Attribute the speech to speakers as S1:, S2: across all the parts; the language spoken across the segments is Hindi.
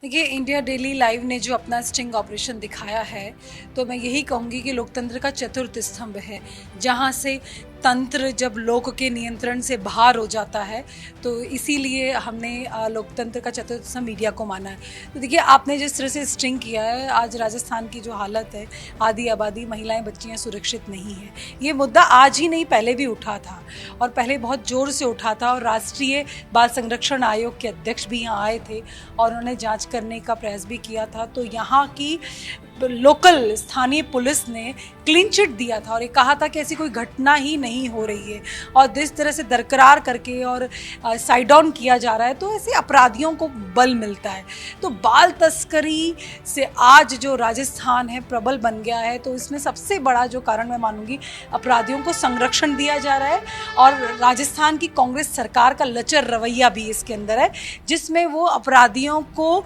S1: देखिए, इंडिया डेली लाइव ने जो अपना स्टिंग ऑपरेशन दिखाया है, तो मैं यही कहूँगी कि लोकतंत्र का चतुर्थ स्तंभ है, जहाँ से तंत्र जब लोक के नियंत्रण से बाहर हो जाता है, तो इसीलिए हमने लोकतंत्र का चतुर्थ स्तंभ मीडिया को माना है। तो देखिए, आपने जिस तरह से स्टिंग किया है, आज राजस्थान की जो हालत है, आधी आबादी महिलाएं बच्चियां सुरक्षित नहीं हैं। ये मुद्दा आज ही नहीं, पहले भी उठा था और पहले बहुत ज़ोर से उठा था और राष्ट्रीय बाल संरक्षण आयोग के अध्यक्ष भी यहाँ आए थे और उन्होंने जांच करने का प्रयास भी किया था। तो यहाँ की लोकल स्थानीय पुलिस ने क्लीन चिट दिया था और ये कहा था कि ऐसी कोई घटना ही नहीं हो रही है, और जिस तरह से दरकरार करके और साइड डाउन किया जा रहा है, तो ऐसे अपराधियों को बल मिलता है। तो बाल तस्करी से आज जो राजस्थान है प्रबल बन गया है, तो इसमें सबसे बड़ा जो कारण मैं मानूंगी, अपराधियों को संरक्षण दिया जा रहा है और राजस्थान की कांग्रेस सरकार का लचर रवैया भी इसके अंदर है, जिसमें वो अपराधियों को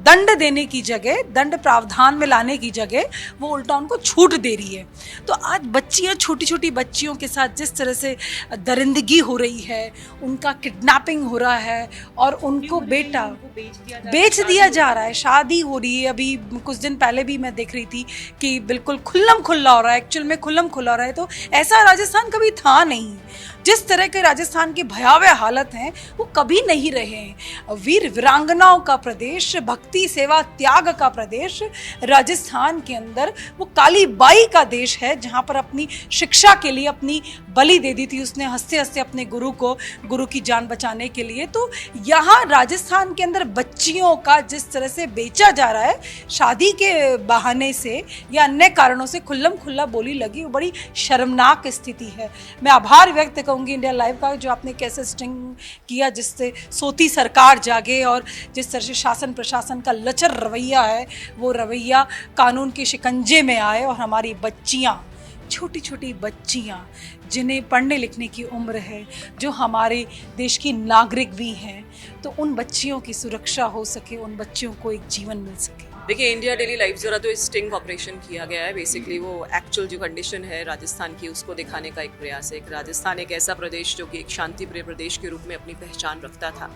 S1: दंड देने की जगह, दंड प्रावधान में लाने की जगह वो उल्टा उनको छूट दे रही है। तो आज बच्चियां, छोटी छोटी बच्चियों के साथ जिस तरह से दरिंदगी हो रही है, उनका किडनैपिंग हो रहा है और उनको बेच दिया जा रहा है, शादी हो रही है। अभी कुछ दिन पहले भी मैं देख रही थी कि बिल्कुल खुल्लम खुल्ला हो रहा है, एक्चुअल में खुल्लम खुल्ला हो रहा है। तो ऐसा राजस्थान कभी था नहीं। जिस तरह के राजस्थान की भयावह हालत हैं, वो कभी नहीं रहे हैं। वीर वीरांगनाओं का प्रदेश, भक्ति सेवा त्याग का प्रदेश राजस्थान के अंदर, वो काली बाई का देश है, जहाँ पर अपनी शिक्षा के लिए अपनी बलि दे दी थी उसने, हंसते हंसते अपने गुरु की जान बचाने के लिए। तो यहाँ राजस्थान के अंदर बच्चियों का जिस तरह से बेचा जा रहा है, शादी के बहाने से या अन्य कारणों से खुल्लम खुल्ला बोली लगी, वो बड़ी शर्मनाक स्थिति है। मैं आभार व्यक्त कहूँगी इंडिया लाइव का, जो आपने कैसे स्टिंग किया, जिससे सोती सरकार जागे और जिस तरह से शासन प्रशासन का लचर रवैया है, वो रवैया कानून के शिकंजे में आए और हमारी बच्चियाँ, छोटी छोटी बच्चियाँ जिन्हें पढ़ने लिखने की उम्र है, जो हमारे देश की नागरिक भी हैं, तो उन बच्चियों की सुरक्षा हो सके, उन बच्चियों को एक जीवन मिल सके।
S2: देखिए, इंडिया डेली लाइव जरा तो स्टिंग ऑपरेशन किया गया है। बेसिकली वो एक्चुअल जो कंडीशन है राजस्थान की, उसको दिखाने का एक प्रयास है। राजस्थान एक ऐसा प्रदेश जो कि एक शांति प्रिय प्रदेश के रूप में अपनी पहचान रखता था,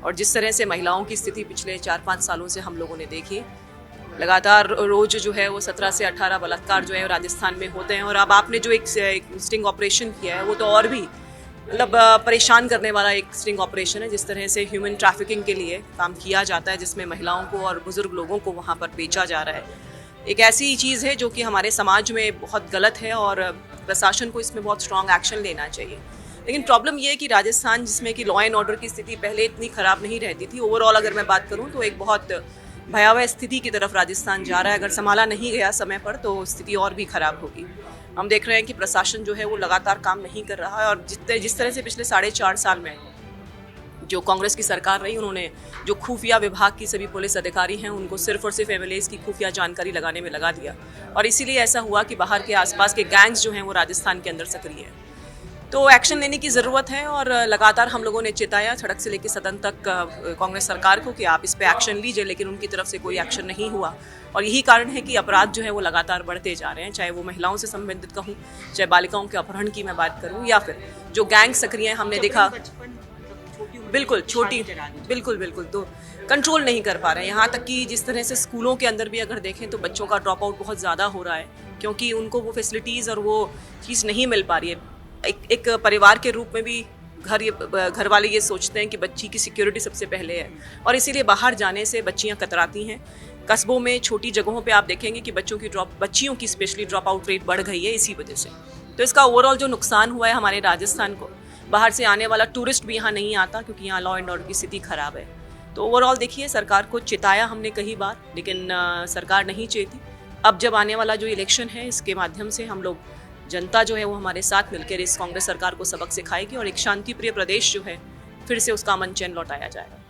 S2: और जिस तरह से महिलाओं की स्थिति पिछले 4-5 सालों से हम लोगों ने देखी, लगातार रोज जो है वो 17 से 18 बलात्कार जो है राजस्थान में होते हैं। और अब आपने जो एक स्टिंग ऑपरेशन किया है, वो तो और भी मतलब परेशान करने वाला एक स्टिंग ऑपरेशन है। जिस तरह से ह्यूमन ट्रैफिकिंग के लिए काम किया जाता है, जिसमें महिलाओं को और बुजुर्ग लोगों को वहाँ पर बेचा जा रहा है, एक ऐसी चीज़ है जो कि हमारे समाज में बहुत गलत है और प्रशासन को इसमें बहुत स्ट्रॉन्ग एक्शन लेना चाहिए। लेकिन प्रॉब्लम ये है कि राजस्थान, जिसमें कि लॉ एंड ऑर्डर की स्थिति पहले इतनी ख़राब नहीं रहती थी, ओवरऑल अगर मैं बात करूँ तो एक बहुत भयावह स्थिति की तरफ राजस्थान जा रहा है। अगर संभाला नहीं गया समय पर तो स्थिति और भी ख़राब होगी। हम देख रहे हैं कि प्रशासन जो है वो लगातार काम नहीं कर रहा है, और जिस तरह से पिछले 4.5 साल में जो कांग्रेस की सरकार रही, उन्होंने जो खुफिया विभाग की सभी पुलिस अधिकारी हैं, उनको सिर्फ और सिर्फ एमएलएज की खुफिया जानकारी लगाने में लगा दिया, और इसीलिए ऐसा हुआ कि बाहर के आसपास के गैंग्स जो हैं वो राजस्थान के अंदर सक्रिय हैं। तो एक्शन लेने की ज़रूरत है, और लगातार हम लोगों ने चिताया सड़क से लेकर सदन तक कांग्रेस सरकार को कि आप इस पे एक्शन लीजिए, लेकिन उनकी तरफ से कोई एक्शन नहीं हुआ। और यही कारण है कि अपराध जो है वो लगातार बढ़ते जा रहे हैं, चाहे वो महिलाओं से संबंधित कहूँ, चाहे बालिकाओं के अपहरण की मैं बात करूँ, या फिर जो गैंग सक्रिय हैं, हमने देखा बिल्कुल छोटी, बिल्कुल तो कंट्रोल नहीं कर पा रहे हैं। यहाँ तक कि जिस तरह से स्कूलों के अंदर भी अगर देखें तो बच्चों का ड्रॉप आउट बहुत ज़्यादा हो रहा है, क्योंकि उनको वो फैसिलिटीज़ और वो चीज़ नहीं मिल पा रही है। एक परिवार के रूप में भी घर वाले ये सोचते हैं कि बच्ची की सिक्योरिटी सबसे पहले है, और इसीलिए बाहर जाने से बच्चियां कतराती हैं। कस्बों में, छोटी जगहों पे आप देखेंगे कि बच्चियों की स्पेशली ड्रॉप आउट रेट बढ़ गई है इसी वजह से। तो इसका ओवरऑल जो नुकसान हुआ है हमारे राजस्थान को, बाहर से आने वाला टूरिस्ट भी यहाँ नहीं आता, क्योंकि यहाँ लॉ एंड ऑर्डर की स्थिति खराब है। तो ओवरऑल देखिए, सरकार को चिताया हमने कई बार, लेकिन सरकार नहीं चेती। अब जब आने वाला जो इलेक्शन है, इसके माध्यम से हम लोग, जनता जो है वो हमारे साथ मिलकर इस कांग्रेस सरकार को सबक सिखाएगी, और एक शांति प्रिय प्रदेश जो है फिर से उसका अमन चैन लौटाया जाएगा।